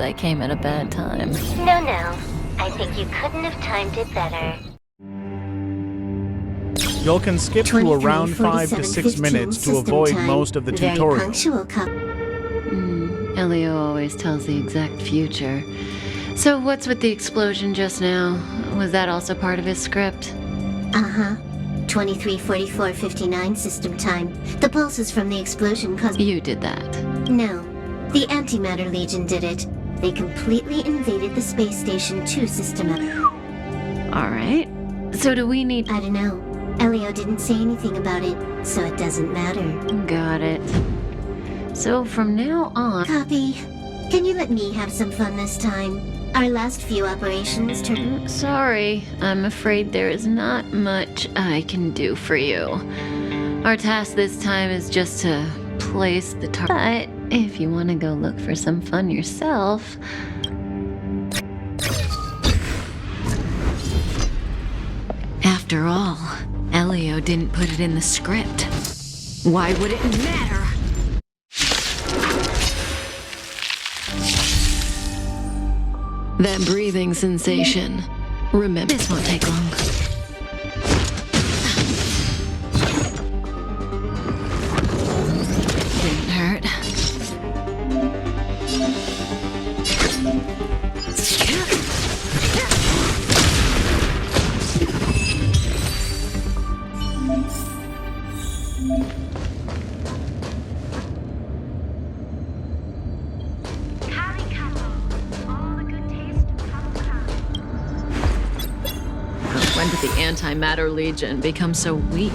I came at a bad time. No. I think you couldn't have timed it better. You can skip to around 5 to 6 minutes to avoid most of the tutorial. Very punctual, Elio always tells the exact future. So what's with the explosion just now? Was that also part of his script? Uh-huh. 23:44:59 system time. The pulses from the explosion caused... You did that. No. The Antimatter Legion did it. They completely invaded the space station 2 system. Alright. So do we need... I don't know. Elio didn't say anything about it, so it doesn't matter. Got it. So from now on... Copy. Can you let me have some fun this time? Our last few operations turned... Sorry, I'm afraid there is not much I can do for you. Our task this time is just to place the target. But if you want to go look for some fun yourself... After all, Elio didn't put it in the script. Why would it matter? That breathing sensation. Remember, this won't take long. Didn't hurt. When did the Antimatter Legion become so weak?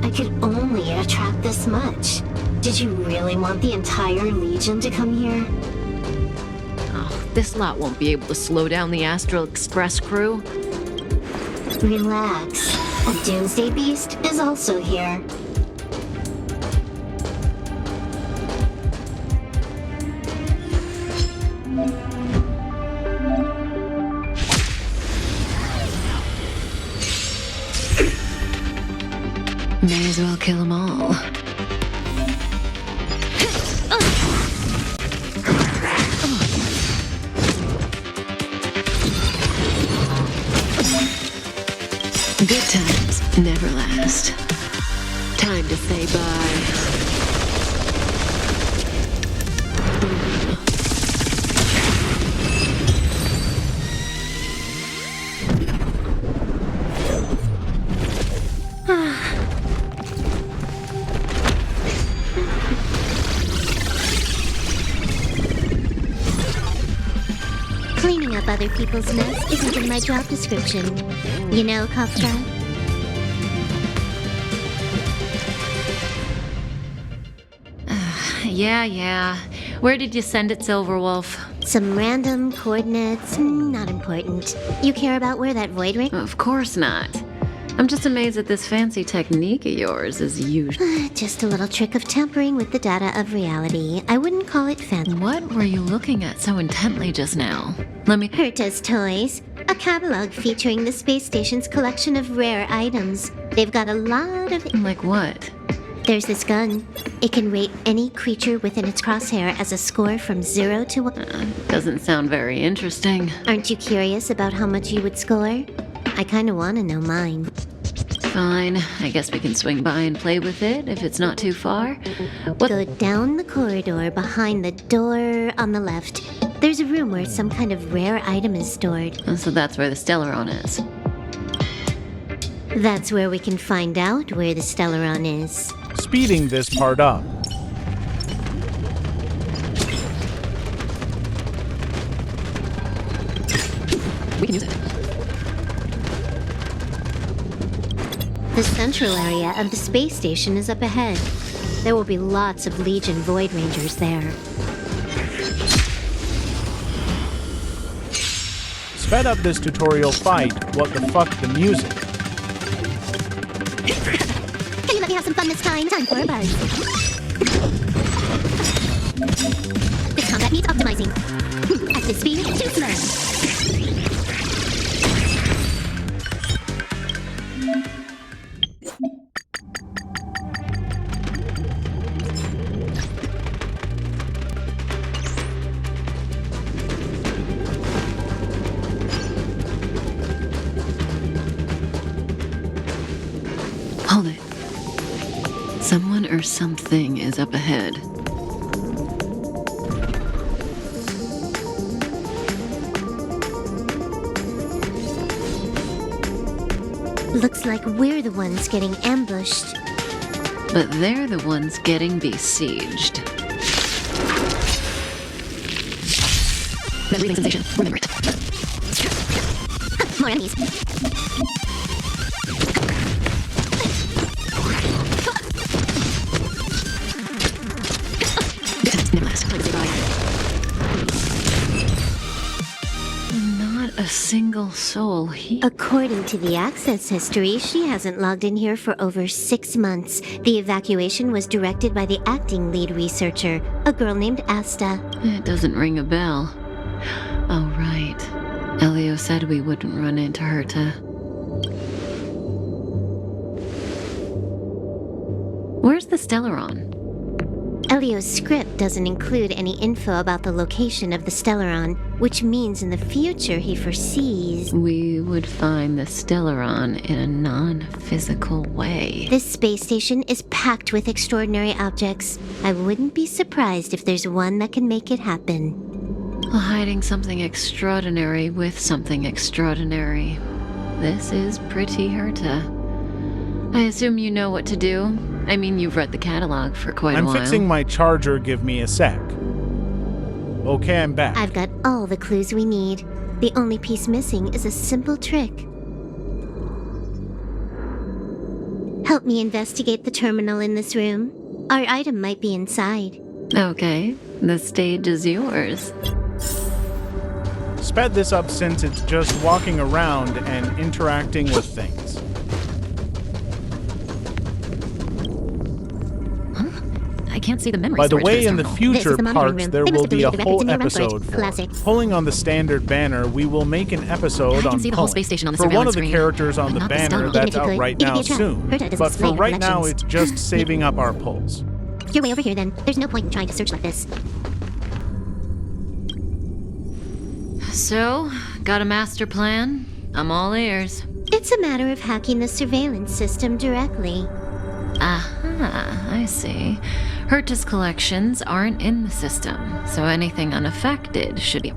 I could only attract this much. Did you really want the entire Legion to come here? Oh, this lot won't be able to slow down the Astral Express crew. Relax. A Doomsday Beast is also here. May as well kill them all. Good times never last. Time to say bye. Cleaning up other people's mess isn't in my job description. You know, Kafka? Yeah. Where did you send it, Silverwolf? Some random coordinates, not important. You care about where that void ring? Of course not. I'm just amazed at this fancy technique of yours, as usual. Just a little trick of tampering with the data of reality. I wouldn't call it fancy. What were you looking at so intently just now? Let me... Herta's Toys. A catalog featuring the space station's collection of rare items. They've got a lot of... Like what? There's this gun. It can rate any creature within its crosshair as a score from 0 to 1. Doesn't sound very interesting. Aren't you curious about how much you would score? I kinda wanna know mine. Fine. I guess we can swing by and play with it if it's not too far. What? Go down the corridor behind the door on the left. There's a room where some kind of rare item is stored. So that's where the Stellaron is. That's where we can find out where the Stellaron is. Speeding this part up. We can use it. The central area of the space station is up ahead. There will be lots of Legion Void Rangers there. Sped up this tutorial fight. What the fuck the music? Can you let me have some fun this time? Time for a buzz. This combat needs optimizing. At this speed, too slow. Hold it. Someone or something is up ahead. Looks like we're the ones getting ambushed. But they're the ones getting besieged. That breathing sensation. Remember it. More enemies. Not a single soul here. According to the access history, she hasn't logged in here for over 6 months. The evacuation was directed by the acting lead researcher, a girl named Asta. It doesn't ring a bell. Oh, right. Elio said we wouldn't run into Herta. Where's the Stellaron? Elio's script doesn't include any info about the location of the Stellaron, which means in the future he foresees We would find the Stellaron in a non-physical way. this space station is packed with extraordinary objects. I wouldn't be surprised if there's one that can make it happen. Hiding something extraordinary with something extraordinary. This is pretty Herta. I assume you know what to do. I mean, you've read the catalog for quite a I'm while. fixing my charger, give me a sec. Okay, I'm back. I've got all the clues we need. The only piece missing is a simple trick. Help me investigate the terminal in this room. Our item might be inside. Okay, the stage is yours. Sped this up since it's just walking around and interacting with things. I can't see the memory By the storage way, for this in the terminal. This future is the monitoring parts, room. there They must will have be a deleted the whole records in your episode record. for. Classic. Pulling on the standard banner, we will make an episode I can on see the whole pulling. space station on the for one of surveillance the screen, characters on but the not the banner Stellaron. that's Even if you out could, right it could now be a trap. soon. Herta doesn't But for display her right now, collections. it's just saving up our pulls. You're way over here then. There's no point in trying to search like this. So, got a master plan? I'm all ears. It's a matter of hacking the surveillance system directly. Aha, I see. Herta's collections aren't in the system, so anything unaffected should be...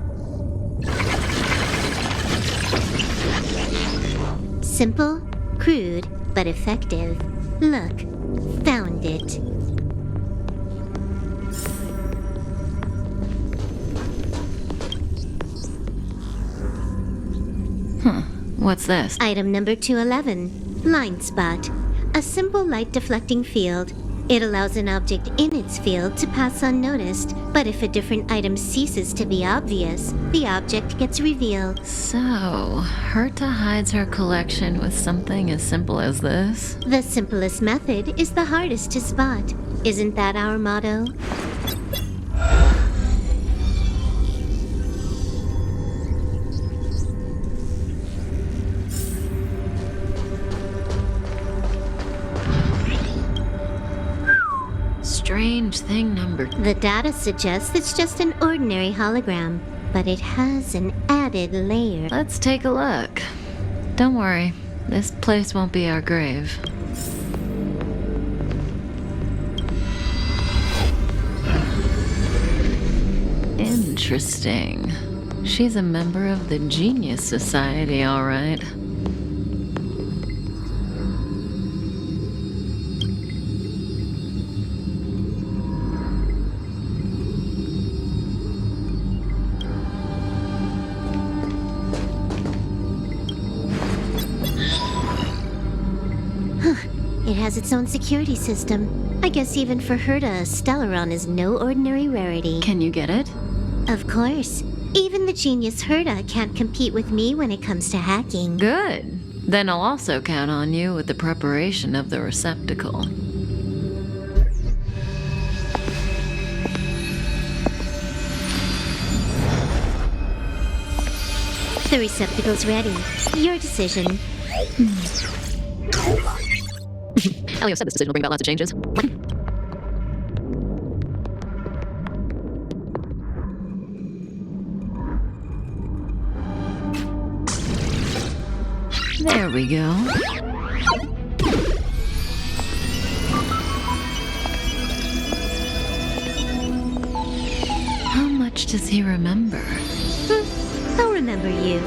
Simple, crude, but effective. Look, found it. What's this? Item number 211, blind spot. A simple light deflecting field. It allows an object in its field to pass unnoticed, but if a different item ceases to be obvious, the object gets revealed. So, Herta hides her collection with something as simple as this? The simplest method is the hardest to spot. Isn't that our motto? Strange thing number... The data suggests it's just an ordinary hologram, but it has an added layer. Let's take a look. Don't worry, this place won't be our grave. Interesting. She's a member of the Genius Society, all right. It has its own security system. I guess even for Herta, a Stellaron is no ordinary rarity. Can you get it? Of course. Even the genius Herta can't compete with me when it comes to hacking. Good. Then I'll also count on you with the preparation of the receptacle. The receptacle's ready. Your decision. Elio said this decision will bring about lots of changes. There we go. does he remember? I'll remember you.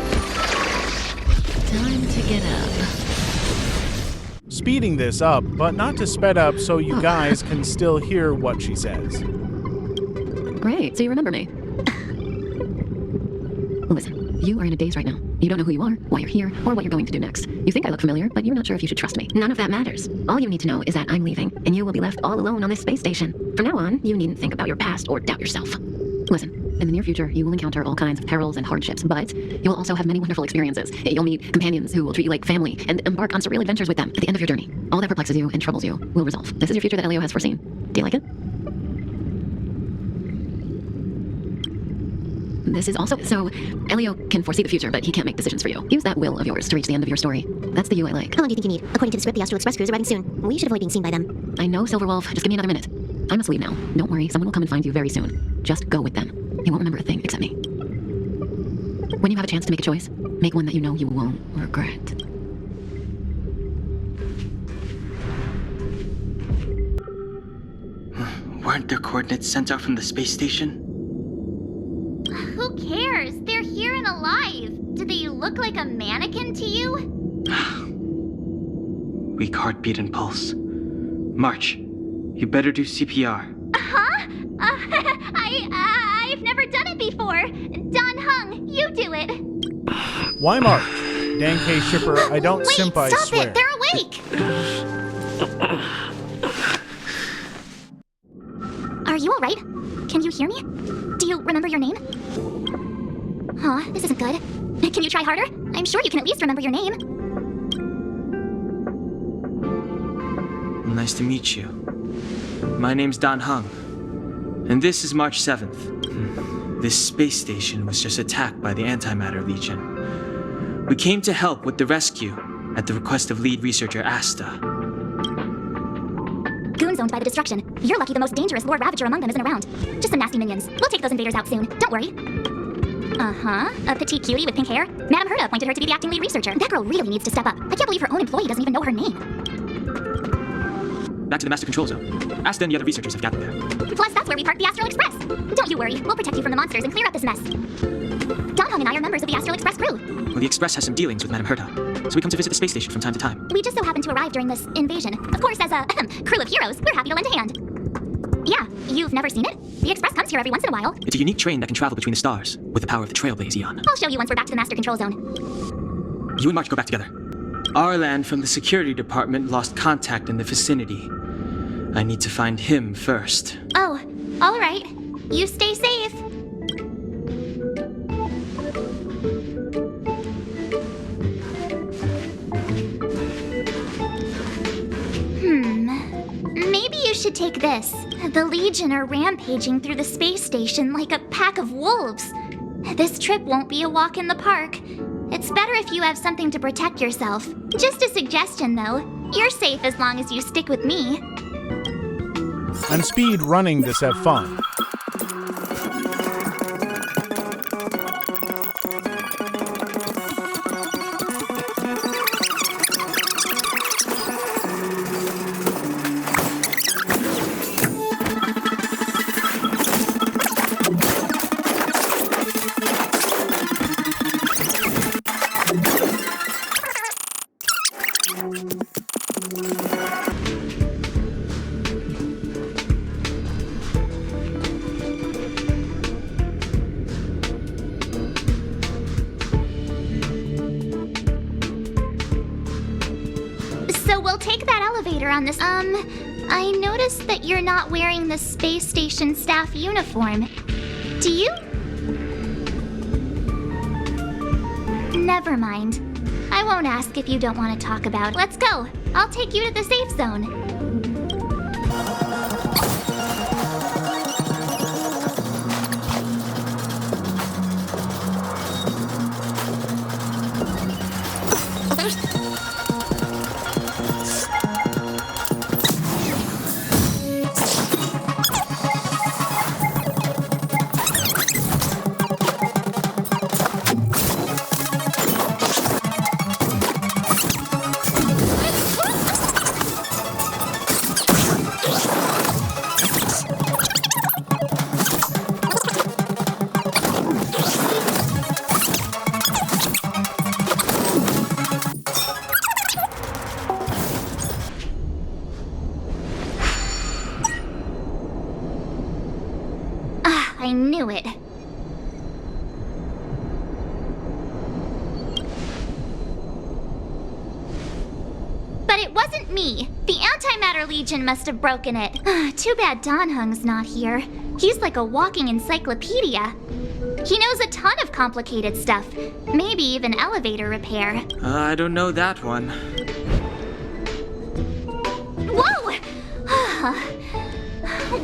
Time to get up. Speeding this up, but not to sped up so you guys can still hear what she says. Great, so you remember me. Listen, you are in a daze right now. You don't know who you are, why you're here, or what you're going to do next. You think I look familiar, but you're not sure if you should trust me. None of that matters. All you need to know is that I'm leaving, and you will be left all alone on this space station. From now on, you needn't think about your past or doubt yourself. Listen, in the near future, you will encounter all kinds of perils and hardships, but you will also have many wonderful experiences. You'll meet companions who will treat you like family and embark on surreal adventures with them. At the end of your journey, all that perplexes you and troubles you will resolve. This is your future that Elio has foreseen. Do you like it? This is also... So, Elio can foresee the future, but he can't make decisions for you. Use that will of yours to reach the end of your story. That's the you I like. How long do you think you need? According to the script, the Astral Express crew is arriving soon. We should avoid being seen by them. I know, Silverwolf. Just give me another minute. I must leave now. Don't worry, someone will come and find you very soon. Just go with them. You won't remember a thing except me. When you have a chance to make a choice, make one that you know you won't regret. Weren't their coordinates sent out from the space station? Who cares? They're here and alive. Do they look like a mannequin to you? Weak heartbeat and pulse. March, you better do CPR. Huh? I've never done it before. Don Hung, you do it. Why March? Dan K. Shipper, I don't Wait, simp, I stop swear. it! They're awake! Are you alright? Can you hear me? Do you remember your name? Huh, this isn't good. Can you try harder? I'm sure you can at least remember your name. Nice to meet you. My name's Don Hung, and this is March 7th. This space station was just attacked by the Antimatter Legion. We came to help with the rescue at the request of lead researcher Asta. Goons owned by the destruction. You're lucky the most dangerous Lord Ravager among them isn't around. Just some nasty minions. We'll take those invaders out soon. Don't worry. Uh-huh. A petite cutie with pink hair. Madame Herta appointed her to be the acting lead researcher. That girl really needs to step up. I can't believe her own employee doesn't even know her name. Back to the Master Control Zone. Asta and the other researchers have gathered there. Plus, that's where we parked the Astral Express. Don't you worry. We'll protect you from the monsters and clear up this mess. Don Hung and I are members of the Astral Express crew. Well, the Express has some dealings with Madame Herta, so we come to visit the space station from time to time. We just so happened to arrive during this invasion. Of course, as a crew of heroes, we're happy to lend a hand. Yeah, you've never seen it? The Express comes here every once in a while. It's a unique train that can travel between the stars, with the power of the Trailblaze Eon. I'll show you once we're back to the Master Control Zone. You and March go back together. Arlan from the security department lost contact in the vicinity. I need to find him first. Oh, all right. You stay safe. Maybe you should take this. The Legion are rampaging through the space station like a pack of wolves. This trip won't be a walk in the park. It's better if you have something to protect yourself. Just a suggestion, though. You're safe as long as you stick with me. I'm speed running this have fun. So we'll take that elevator on this. I noticed that you're not wearing the space station staff uniform. Do you? Never mind. I won't ask if you don't want to talk about it. Let's go. I'll take you to the safe zone. knew it. But it wasn't me. The Antimatter Legion must have broken it. Too bad Dan Hung's not here. He's like a walking encyclopedia. He knows a ton of complicated stuff. Maybe even elevator repair. I don't know that one. Whoa!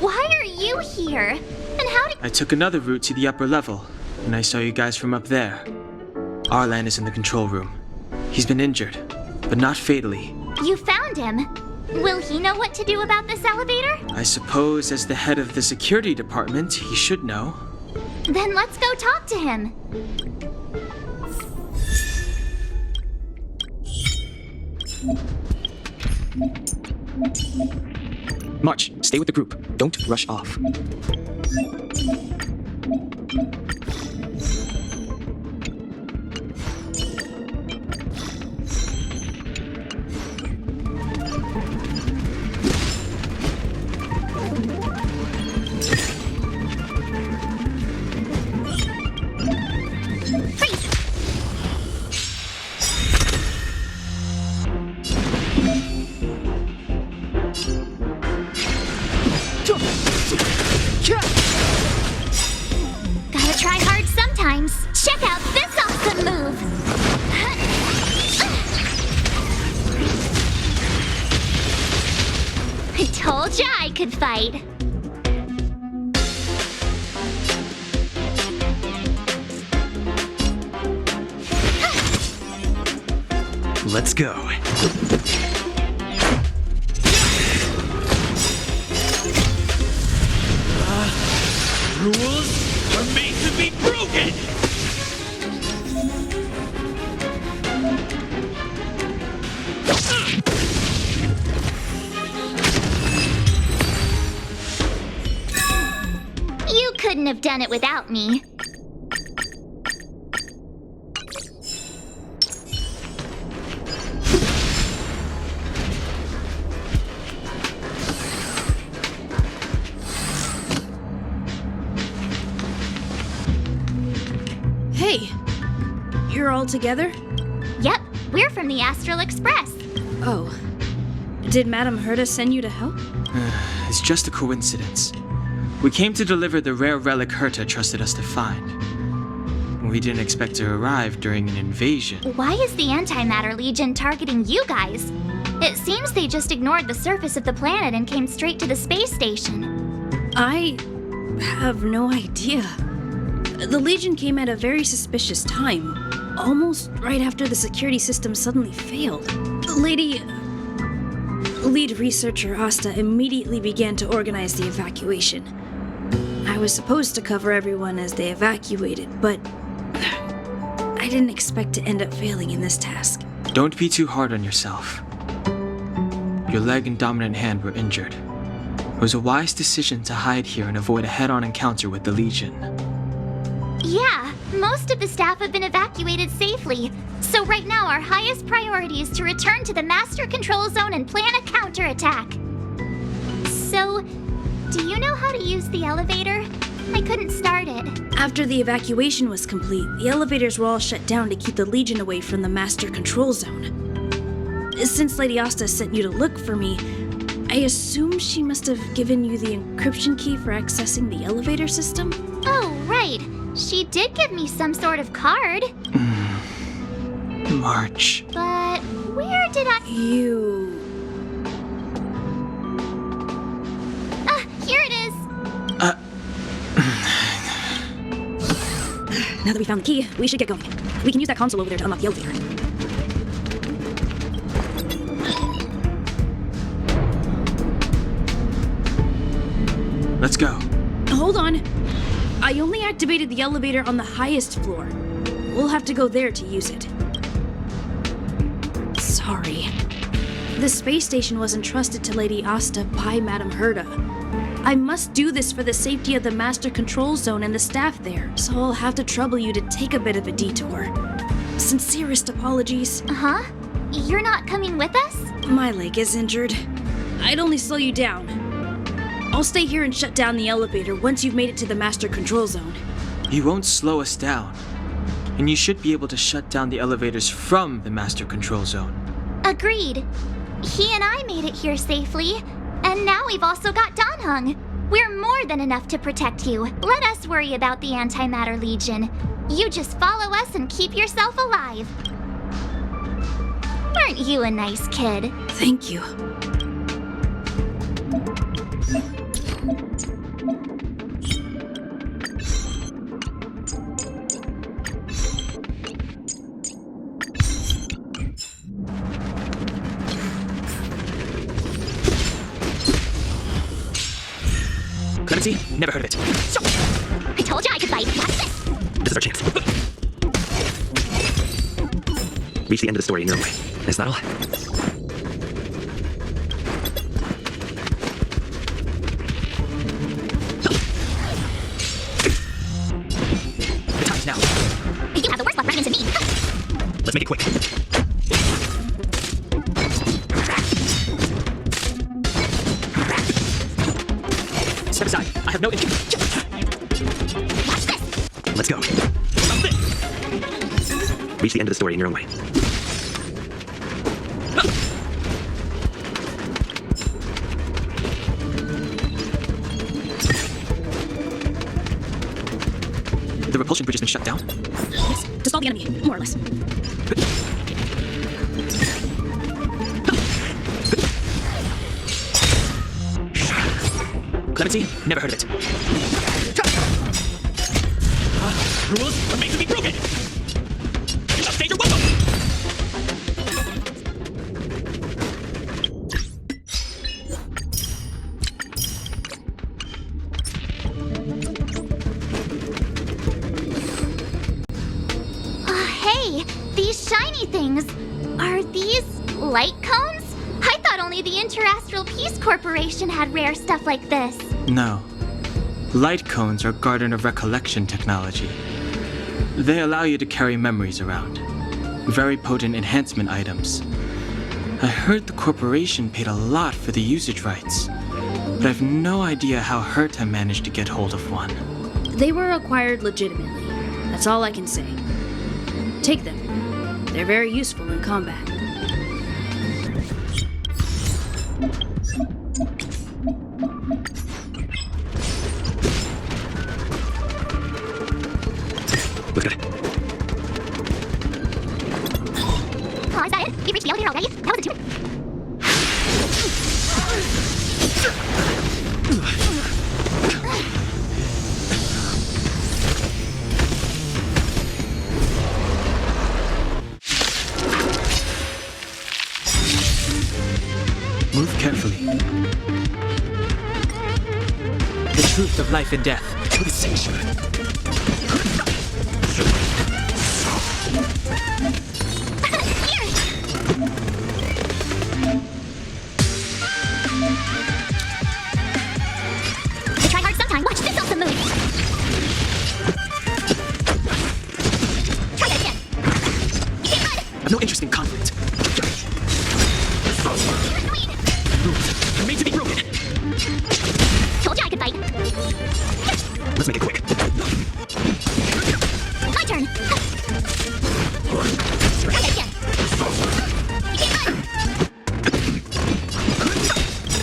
Why are you here? And how did... I took another route to the upper level, and I saw you guys from up there. Arlan is in the control room. He's been injured, but not fatally. You found him. Will he know what to do about this elevator? I suppose as the head of the security department, he should know. Then let's go talk to him. March, stay with the group. Don't rush off. Gotta try hard sometimes. Check out this awesome move. I told ya I could fight. Let's go. Rules are made to be broken! You couldn't have done it without me. Hey, you're all together? Yep, we're from the Astral Express. Oh, did Madame Herta send you to help? It's just a coincidence. We came to deliver the rare relic Herta trusted us to find. We didn't expect to arrive during an invasion. Why is the Antimatter Legion targeting you guys? It seems they just ignored the surface of the planet and came straight to the space station. I have no idea. The Legion came at a very suspicious time, almost right after the security system suddenly failed. Lead researcher Asta immediately began to organize the evacuation. I was supposed to cover everyone as they evacuated, but I didn't expect to end up failing in this task. Don't be too hard on yourself. Your leg and dominant hand were injured. It was a wise decision to hide here and avoid a head-on encounter with the Legion. Yeah, most of the staff have been evacuated safely. So right now our highest priority is to return to the master control zone and plan a counterattack. So, do you know how to use the elevator? I couldn't start it. After the evacuation was complete, the elevators were all shut down to keep the Legion away from the master control zone. Since Lady Asta sent you to look for me, I assume she must have given you the encryption key for accessing the elevator system? Oh, right. She did give me some sort of card. March. But where did I... Here it is. Now that we found the key, we should get going. We can use that console over there to unlock the elevator. Let's go. Hold on. I only activated the elevator on the highest floor. We'll have to go there to use it. Sorry. The space station was entrusted to Lady Asta by Madame Herta. I must do this for the safety of the Master Control Zone and the staff there, so I'll have to trouble you to take a bit of a detour. Sincerest apologies. Huh? You're not coming with us? My leg is injured. I'd only slow you down. I'll stay here and shut down the elevator once you've made it to the master control zone. You won't slow us down. And you should be able to shut down the elevators from the master control zone. Agreed. He and I made it here safely. And now we've also got Dan Heng. We're more than enough to protect you. Let us worry about the Antimatter Legion. You just follow us and keep yourself alive. Aren't you a nice kid? Thank you. Clemency? Never heard of it. I told you I could bite. Watch this. This is our chance. Reach the end of the story in your own way. Is that all? The time's now. You have the worst luck running into me. Let's make it quick. Step aside. I have no interest. Watch this. Let's go. Reach the end of the story in your own way. The repulsion bridge has been shut down? Yes, to stall the enemy, more or less. Clemency? Never heard of it. Rules are made to be broken! Just say you're welcome! Hey, these shiny things. Are these light cones? I thought only the Interastral Peace Corporation had rare stuff like this. No. Light cones are Garden of Recollection technology. They allow you to carry memories around. Very potent enhancement items. I heard the corporation paid a lot for the usage rights, but I've no idea how Herta managed to get hold of one. They were acquired legitimately. That's all I can say. Take them. They're very useful in combat. Looks good. Oh, is that it? We reached the elevator already? That was a 2. Move carefully. The truth of life and death. To the sanctuary. They try hard sometime. Watch this also move. Try that again. You can't run. I have no interest in conflict. You're annoying. Rules are made to be broken. Told you I could fight. Let's make it quick. My turn. Try that again. You can't run.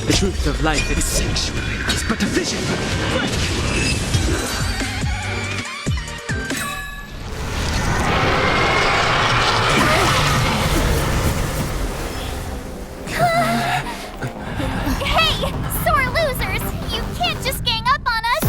The truth of life This is sanctuary is but a vision. Hey, sore losers! You can't just gang up on us!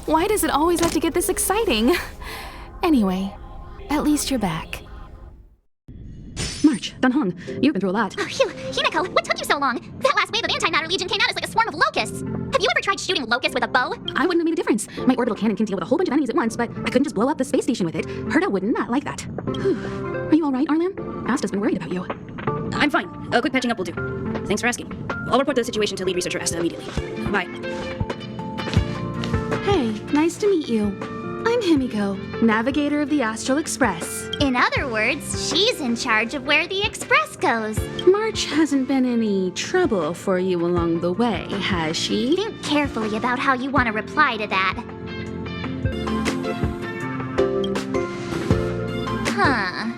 Why does it always have to get this exciting? Anyway, at least you're back. March, Dan Heng, you've been through a lot. Oh, Himeko, what took you so long? That last wave of Antimatter Legion came at us like a swarm of locusts. Have you ever tried shooting locusts with a bow? I wouldn't have made a difference. My orbital cannon can deal with a whole bunch of enemies at once, but I couldn't just blow up the space station with it. Herta would not like that. Whew. Are you all right, Arlan? Asta's been worried about you. I'm fine. A quick patching up will do. Thanks for asking. I'll report the situation to lead researcher Asta immediately. Bye. Hey, nice to meet you. I'm Himiko, navigator of the Astral Express. In other words, she's in charge of where the express goes. March hasn't been any trouble for you along the way, has she? Think carefully about how you want to reply to that. Huh.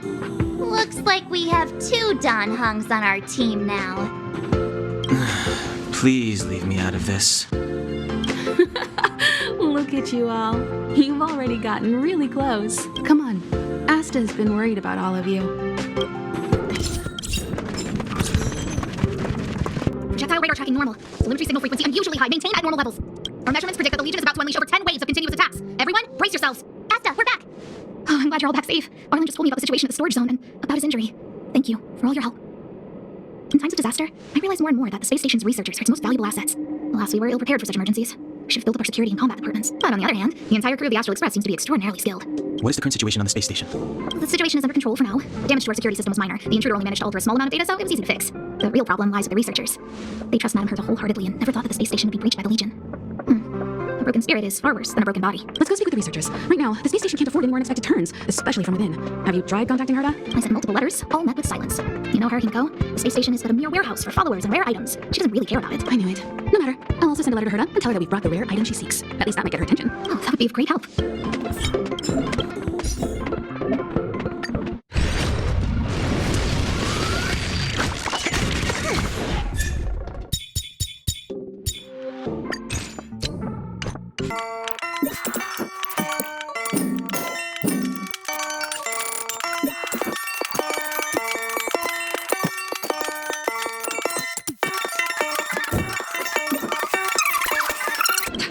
Looks like we have 2 Dan Hungs on our team now. Please leave me out of this. Look at you all. You've already gotten really close. Come on. Asta's been worried about all of you. Projectile radar tracking normal. Telemetry signal frequency unusually high. Maintain at normal levels. Our measurements predict that the Legion is about to unleash over 10 waves of continuous attacks. Everyone, brace yourselves. Asta, we're back! Oh, I'm glad you're all back safe. Arlen just told me about the situation at the storage zone and about his injury. Thank you for all your help. In times of disaster, I realize more and more that the space station's researchers are its most valuable assets. Alas, we were ill-prepared for such emergencies. We should have built up our security and combat departments. But on the other hand, the entire crew of the Astral Express seems to be extraordinarily skilled. What is the current situation on the space station? The situation is under control for now. The damage to our security system was minor. The intruder only managed to alter a small amount of data, so it was easy to fix. The real problem lies with the researchers. They trust Madame Herta wholeheartedly and never thought that the space station would be breached by the Legion. A broken spirit is far worse than a broken body. Let's go speak with the researchers. Right now, the space station can't afford any more unexpected turns, especially from within. Have you tried contacting Herta? I sent multiple letters, all met with silence. You know her, Himiko? The space station is but a mere warehouse for followers and rare items. She doesn't really care about it. I knew it. No matter. I'll also send a letter to Herta and tell her that we've brought the rare item she seeks. At least that might get her attention. Oh, that would be of great help.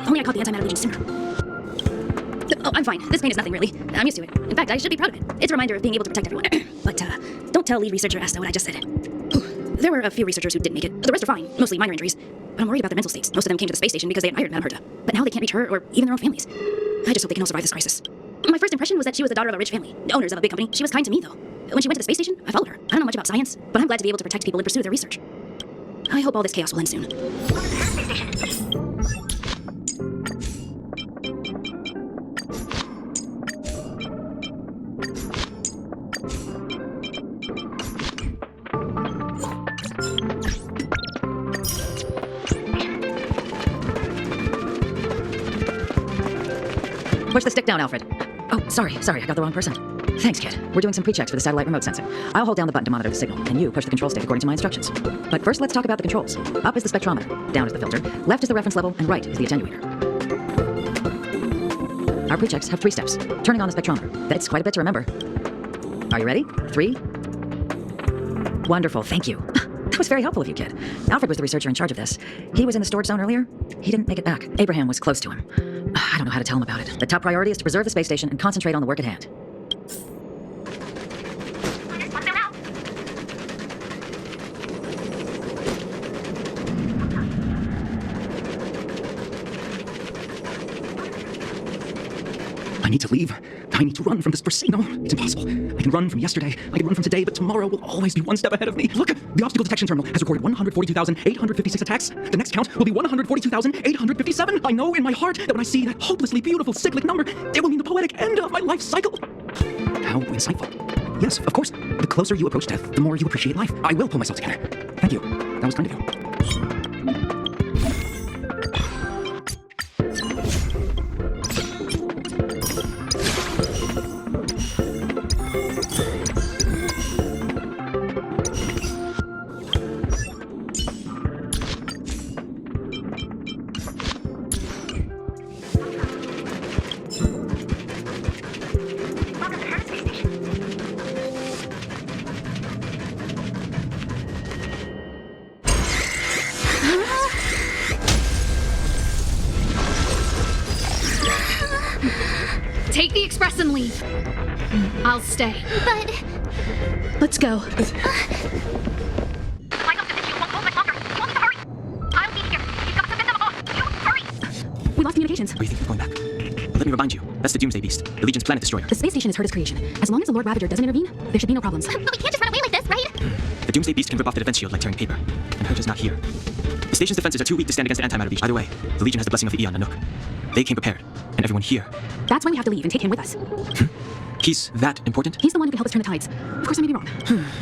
Only I caught the antimatter legion sooner. Oh, I'm fine. This pain is nothing, really. I'm used to it. In fact, I should be proud of it. It's a reminder of being able to protect everyone. But, don't tell lead researcher Asta what I just said. There were a few researchers who didn't make it. The rest are fine, mostly minor injuries. But I'm worried about their mental states. Most of them came to the space station because they admired Madame Herta. But now they can't reach her or even their own families. I just hope they can all survive this crisis. My first impression was that she was the daughter of a rich family, owners of a big company. She was kind to me, though. When she went to the space station, I followed her. I don't know much about science, but I'm glad to be able to protect people and pursue their research. I hope all this chaos will end soon. Push the stick down, Alfred. Oh, sorry, I got the wrong person. Thanks, kid. We're doing some pre-checks for the satellite remote sensor. I'll hold down the button to monitor the signal, and you push the control stick according to my instructions. But first, let's talk about the controls. Up is the spectrometer, down is the filter, left is the reference level, and right is the attenuator. Our pre-checks have 3 steps. Turning on the spectrometer. That's quite a bit to remember. Are you ready? 3. Wonderful, thank you. That was very helpful of you, kid. Alfred was the researcher in charge of this. He was in the storage zone earlier. He didn't make it back. Abraham was close to him. I don't know how to tell him about it. The top priority is to preserve the space station and concentrate on the work at hand. I need to leave. I need to run from this Brasino. It's impossible. I can run from yesterday. I can run from today, but tomorrow will always be one step ahead of me. Look, the obstacle detection terminal has recorded 142,856 attacks. The next count will be 142,857. I know in my heart that when I see that hopelessly beautiful cyclic number, it will mean the poetic end of my life cycle. How insightful. Yes, of course. The closer you approach death, the more you appreciate life. I will pull myself together. Thank you. That was kind of you. Take the express and leave. I'll stay. But... Let's go. We lost communications. Where do you think we're going back? Let me remind you, that's the Doomsday Beast, the Legion's planet destroyer. The space station is Herta's creation. As long as the Lord Ravager doesn't intervene, there should be no problems. But we can't just run away like this, right? The Doomsday Beast can rip off the defense shield like tearing paper, and Herta's not here. The station's defenses are too weak to stand against the antimatter legion. Either way, the Legion has the blessing of the Eon Nanook. They came prepared, and everyone here. That's why we have to leave and take him with us. He's that important? He's the one who can help us turn the tides. Of course, I may be wrong.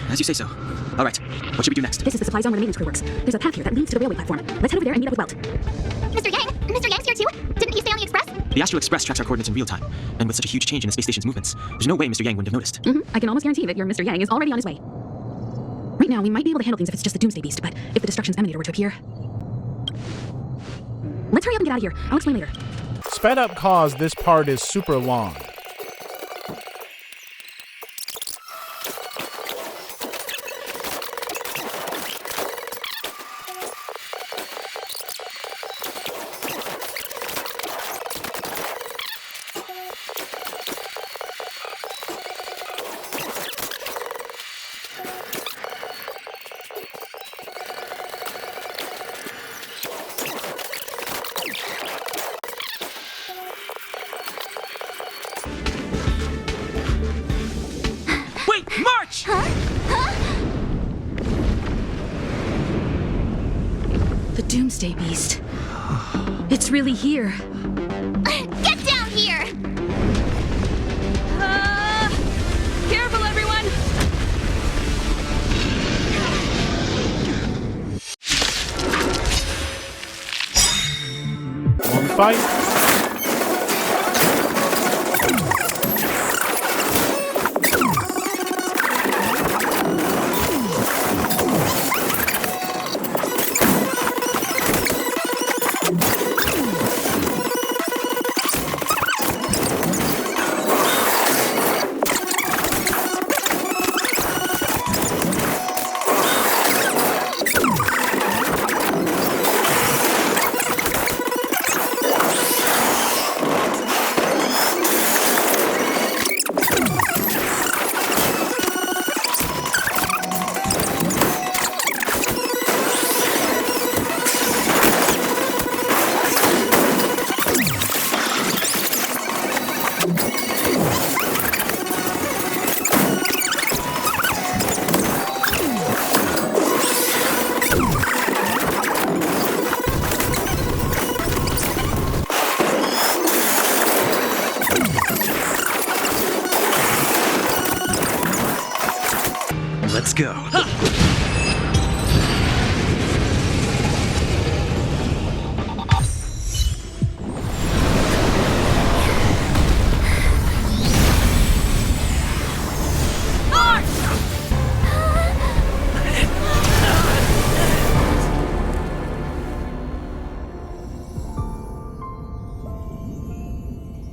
As you say so. All right, what should we do next? This is the supply zone where the maintenance crew works. There's a path here that leads to the railway platform. Let's head over there and meet up with Welt. Mr. Yang? Mr. Yang's here too? Didn't he stay on the Express? The Astral Express tracks our coordinates in real time, and with such a huge change in the space station's movements, there's no way Mr. Yang wouldn't have noticed. I can almost guarantee that your Mr. Yang is already on his way. Right now, we might be able to handle things if it's just the Doomsday Beast, but if the Destruction's Emanator were to appear... Let's hurry up and get out of here. I'll explain later. Sped up cause this part is super long. The Doomsday Beast. It's really here. Get down here! Careful, everyone! One fight. Let's go.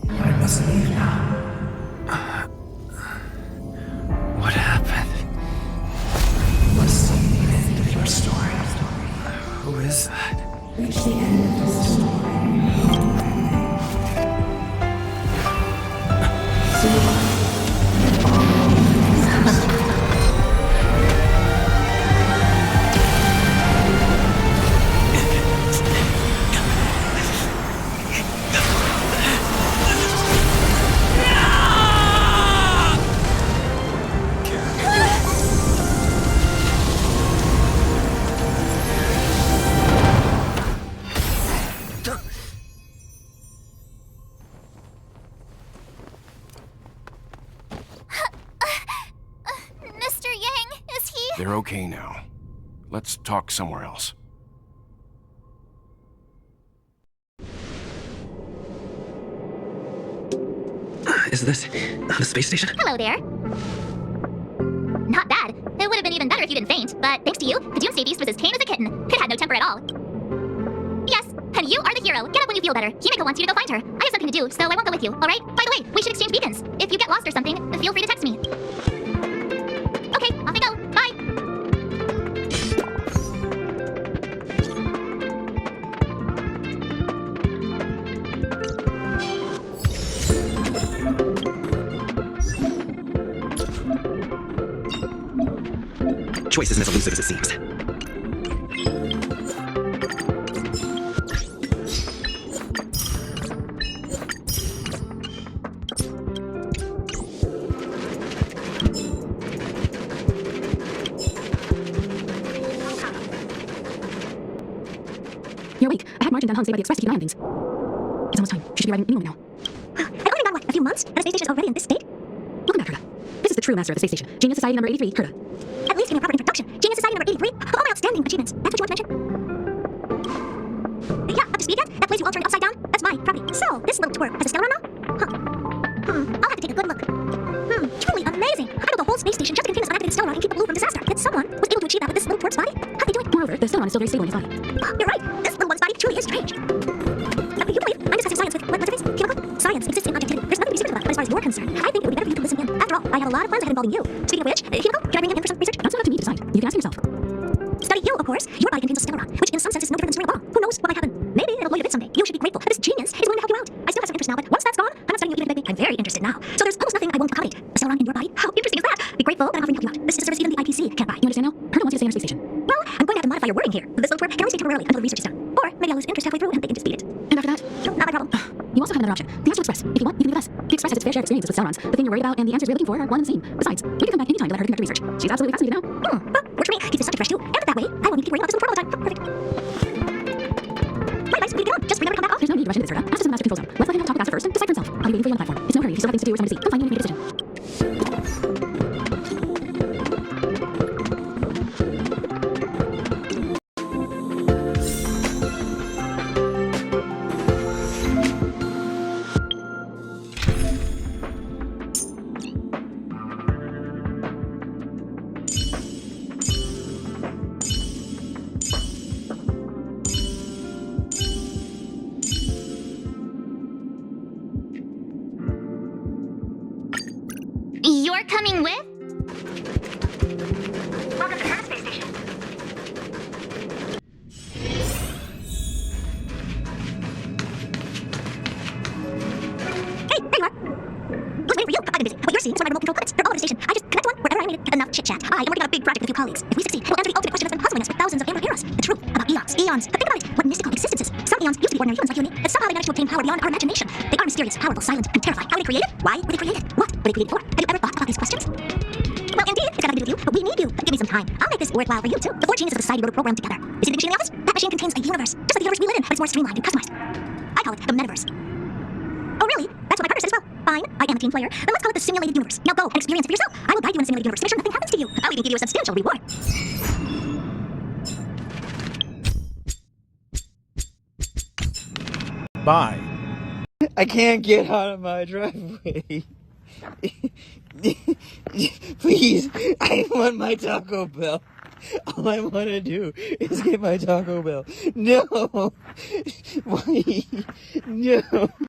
I must leave now. What happened? You must see the end of your story. Who is that? Reach the end of the story. Mr. Yang, is he? They're okay now. Let's talk somewhere else. Is this the space station? Hello there. Not bad. It would have been even better if you didn't faint, but thanks to you, the Doomsday Beast was as tame as a kitten. It had no temper at all. Yes, and you are the hero. Get up when you feel better. Himeko wants you to go find her. I have something to do, so I won't go with you, alright? By the way, we should exchange beacons. If you get lost or something, feel free to text me. Okay, off I go. Bye! Choice isn't as elusive as it seems. You're awake. I had Marge and Dan Hung say by the Express to keep an eye on things. It's almost time. She should be arriving in England now. I've only been gone, what, a few months? And the space station's already in this state? Welcome back, Herta. This is the true master of the space station. Genius Society number 83, Herta. At least give me a proper introduction. Genius Society number 83? All my outstanding achievements. That's what you want to mention? Yeah, up to speed yet? That place you all turned upside down? That's my property. So, this little twerp has a stellar now? I'll have to take a good look. Truly amazing. I built a whole space station just to contain this unactivated stellar and keep the blue from disaster. Yet someone was able to achieve that with this little twerp's body? How'd they do it? Moreover, the stellar is still very stable in his body. You're right. This little one's body truly is strange. You believe I'm discussing science with what's her face? Chemical? Science exists in objectivity. There's nothing to be secret about it. But as far as you're concerned, I think it would be better for you to listen in. After all, I have a lot of plans ahead involving you. Speaking of which, Chemical, can I bring you in for some research? That's not up to me to decide. You can ask him yourself. Study you, of course. Your body contains a stellar, which in some sense is no different than string of bomb. Who knows what might happen? Maybe it'll blow your bit someday. You should be grateful. This genius is willing to help you out. I still have some interest now, but once that's gone, I'm not studying you even, baby. I'm very interested now. So there's almost nothing I won't accommodate. A stellar in your body? How interesting is that? Be grateful that I'm offering to help you out. This is a service even the IPC can't buy. You understand now? Herta wants you to stay on our space station. Well, I'm going to have to modify your wording here. This little twerp can only stay temporarily until the research is done. Or maybe I'll lose interest halfway through and they can just beat it. And after that? Not my problem. You also have another option. The Astral Express. If you want, you can leave with us. The Express has its fair share of experiences with Sauron's. The thing you're worried about and the answers we're looking for are one and the same. Besides, we can come back anytime to let her conduct research. She's absolutely fascinated now. Well, works for me. Keeps the subject fresh too. And that way, I won't need to keep worrying about this little twerp all the time. Perfect. Right, guys, we need to get on. Just remember to come back off. There's no need to rush into this, Herta. Asta's in the master control zone. Let's let him talk with Asta first and decide for himself. I'll be waiting for you on the platform. It's no hurry. If you still have things to do or something to see, come find me and make a decision. You're coming with? Welcome to Herta Space Station. Hey, there you are. Who's waiting for you? I've been busy. What you're seeing is my remote control puppets. They're all over the station. I just connect one wherever I need it. Enough chit-chat. I am working on a big project with a few colleagues. If we succeed, we'll answer the ultimate question that's been puzzling us for thousands of eras. The truth about eons. Eons. But think about it. What mystical existences. Some eons used to be ordinary humans like you and me, but somehow they managed to obtain power beyond our imagination. They are mysterious, powerful, silent, and terrifying. How were they created? Why were they created? What were they created for? Have you ever thought about these questions? Well, indeed, it's got nothing to do with you, but we need you. Give me some time. I'll make this worthwhile for you, too. The four geniuses of society wrote a program together. You see the machine in the office? That machine contains a universe, just like the universe we live in, but it's more streamlined and customized. I call it the metaverse. Oh, really? That's what my partner said as well. Fine, I am a team player. Then let's call it the simulated universe. Now go and experience it for yourself. I will guide you in the simulated universe to make sure nothing happens to you. I'll even give you a substantial reward. Bye. I can't get out of my driveway. Please, I want my Taco Bell. All I want to do is get my Taco Bell. No. Why? No.